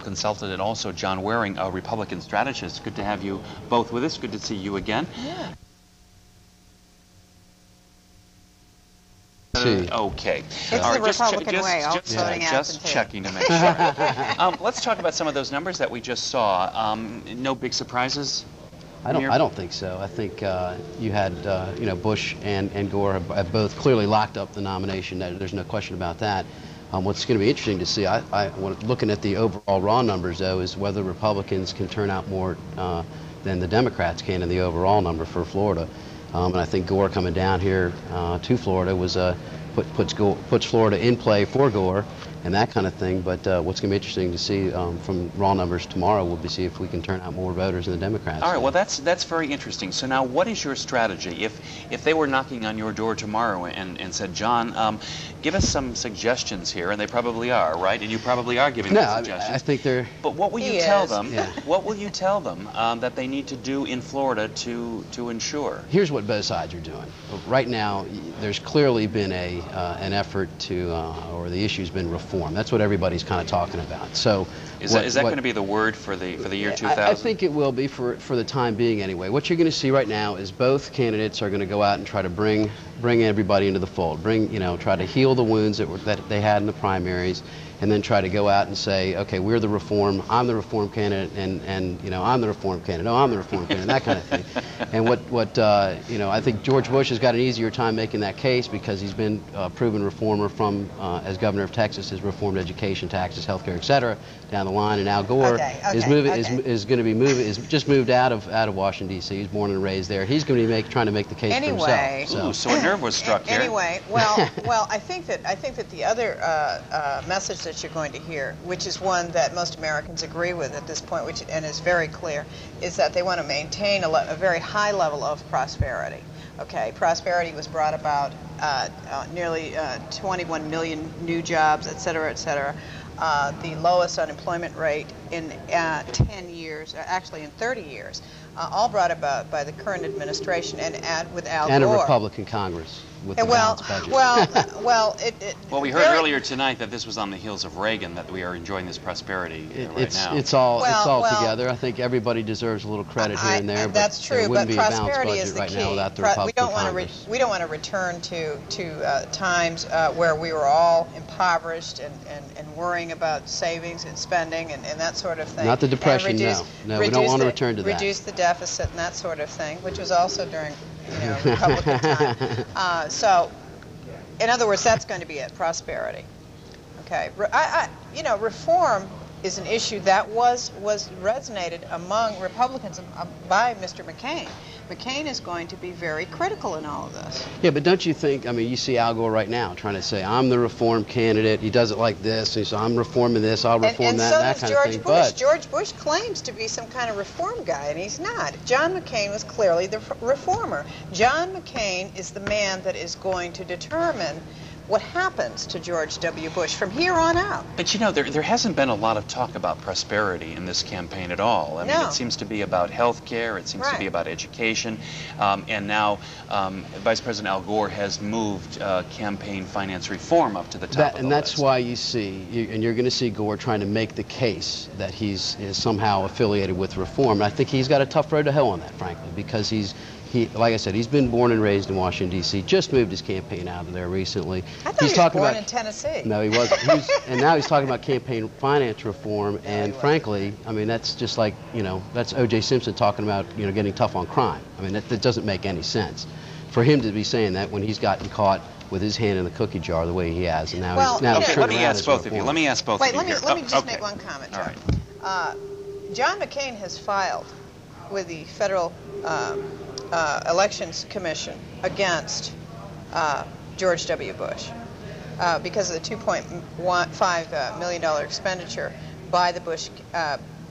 consultant, and also John Wehrung, a Republican strategist. Good to have you both with us. Good to see you again. Yeah. Okay. It's the Republican way. Just checking to make sure. Let's talk about some of those numbers that we just saw. No big surprises? I don't think so. I think you had Bush and Gore have both clearly locked up the nomination. There's no question about that. What's going to be interesting to see, looking at the overall raw numbers though, is whether Republicans can turn out more than the Democrats can in the overall number for Florida. And I think Gore coming down here to Florida was puts Florida in play for Gore and that kind of thing. But what's going to be interesting to see from raw numbers tomorrow will be see if we can turn out more voters than the Democrats. All right. Well, that's very interesting. So now, what is your strategy if they were knocking on your door tomorrow and said, John, give us some suggestions here, and they probably are, right? And you probably are giving them suggestions. I think they're. But what will you tell them? Yeah. What will you tell them that they need to do in Florida to ensure? Here's what both sides are doing. Right now, there's clearly been an effort to, or the issue's been reform. That's what everybody's kind of talking about. So, is that going to be the word for the year 2000? I think it will be for the time being anyway. What you're going to see right now is both candidates are going to go out and try to bring everybody into the fold. Try to heal the wounds that they had in the primaries, and then try to go out and say, okay, we're the reform, I'm the reform candidate, and I'm the reform candidate, no, I'm the reform candidate, that kind of thing. And I think George Bush has got an easier time making that case because he's been a proven reformer from, as governor of Texas, has reformed education, taxes, healthcare, et cetera, down the line. And Al Gore is going to be just moved out of Washington, D.C. He's born and raised there. He's going to be trying to make the case for himself. So a nerve was struck here. Anyway, well, I think that the other message that you're going to hear, which is one that most Americans agree with at this point, and is very clear, is that they want to maintain a very high level of prosperity. Okay, prosperity was brought about nearly 21 million new jobs, et cetera, et cetera. The lowest unemployment rate in 10 years, actually in 30 years, all brought about by the current administration and with Al Gore. And a Republican Congress with the balanced budget. Well, we heard earlier tonight that this was on the heels of Reagan, that we are enjoying this prosperity right now. It's all together. I think everybody deserves a little credit here and there. That's true, but prosperity is the key. Now without the Republican Congress. We don't want to return to times where we were all impoverished and worrying about savings and spending and that sort of thing. Not the Depression, no, we don't want to return to that. Reduce the deficit and that sort of thing, which was also during Republican time. So, in other words, that's going to be it, prosperity. Okay, reform is an issue that was resonated among Republicans by Mr. McCain. McCain is going to be very critical in all of this. Yeah, but don't you think, you see Al Gore right now trying to say, I'm the reform candidate. He does it like this. He says, I'm reforming this, I'll reform that kind of thing. But George Bush claims to be some kind of reform guy, and he's not. John McCain was clearly the reformer. John McCain is the man that is going to determine what happens to George W. Bush from here on out. But there hasn't been a lot of talk about prosperity in this campaign at all. I mean, it seems to be about health care, it seems to be about education, and now Vice President Al Gore has moved campaign finance reform up to the top of the list. And that's why you see, and you're going to see Gore trying to make the case that is somehow affiliated with reform. And I think he's got a tough road to hoe on that, frankly, because like I said, he's been born and raised in Washington, D.C., just moved his campaign out of there recently. I thought he was born in Tennessee. No, he wasn't. And now he's talking about campaign finance reform, and frankly, that's just like, that's O.J. Simpson talking about, getting tough on crime. That doesn't make any sense. For him to be saying that when he's gotten caught with his hand in the cookie jar the way he has, and now he's turning around. Let me ask both of you. Wait, let me just make one comment, John. All right. John McCain has filed with the Federal Elections Commission against George W. Bush because of the $2.15 million expenditure by the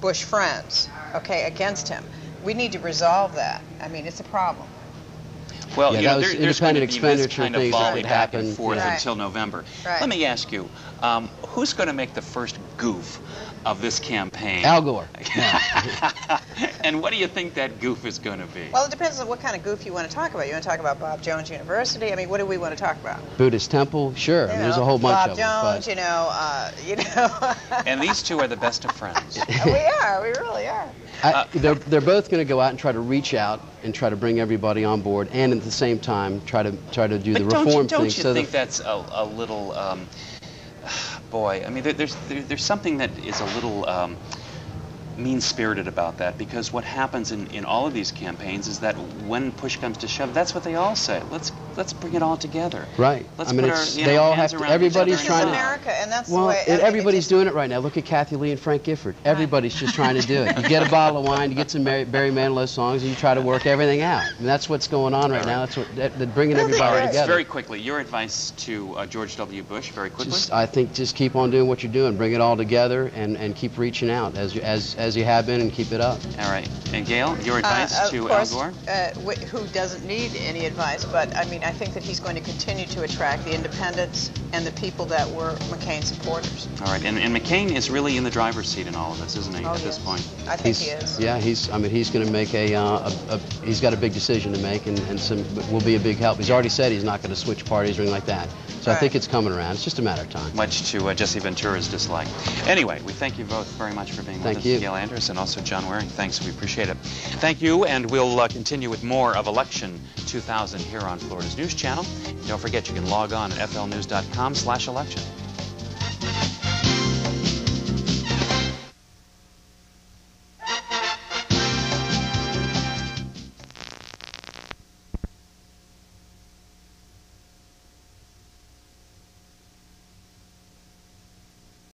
Bush friends, against him. We need to resolve that. It's a problem. Well, there's going to be this kind of volley back and forth until November. Let me ask you, who's going to make the first goof of this campaign. Al Gore. And what do you think that goof is going to be? Well, it depends on what kind of goof you want to talk about. You want to talk about Bob Jones University? I mean, what do we want to talk about? Buddhist temple? Sure. There's a whole bunch of them. Bob Jones, And these two are the best of friends. We are. We really are. They're both going to go out and try to reach out and try to bring everybody on board, and at the same time try to do the reform thing. Don't you think that's a little, boy? I mean, there's something that is a little mean-spirited about that, because what happens in all of these campaigns is that when push comes to shove, that's what they all say. Let's bring it all together. Right. Let's I mean, they all have to. Everybody's trying to. America, and that's well, the way. Everybody's doing it right now. Look at Kathy Lee and Frank Gifford. Everybody's just trying to do it. You get a bottle of wine, you get some Barry Manilow songs, and you try to work everything out. And that's what's going on right now. That's what they're bringing everybody together. Very quickly, your advice to George W. Bush. Very quickly. I think just keep on doing what you're doing. Bring it all together and keep reaching out as you have been, and keep it up. All right. And Gail, your advice to Al Gore? Who doesn't need any advice, but I mean, I think that he's going to continue to attract the independents and the people that were McCain supporters. All right. And McCain is really in the driver's seat in all of this, isn't he, at this point? I think he is. Yeah, he's going to make he's got a big decision to make, and some will be a big help. He's already said he's not going to switch parties or anything like that. So I think it's coming around. It's just a matter of time. Much to Jesse Ventura's dislike. Anyway, we thank you both very much for being with us. Gail Andrews and also John Wehrung. Thanks. We appreciate it. Thank you, and we'll continue with more of Election 2000 here on Florida's News Channel. Don't forget, you can log on at flnews.com/election.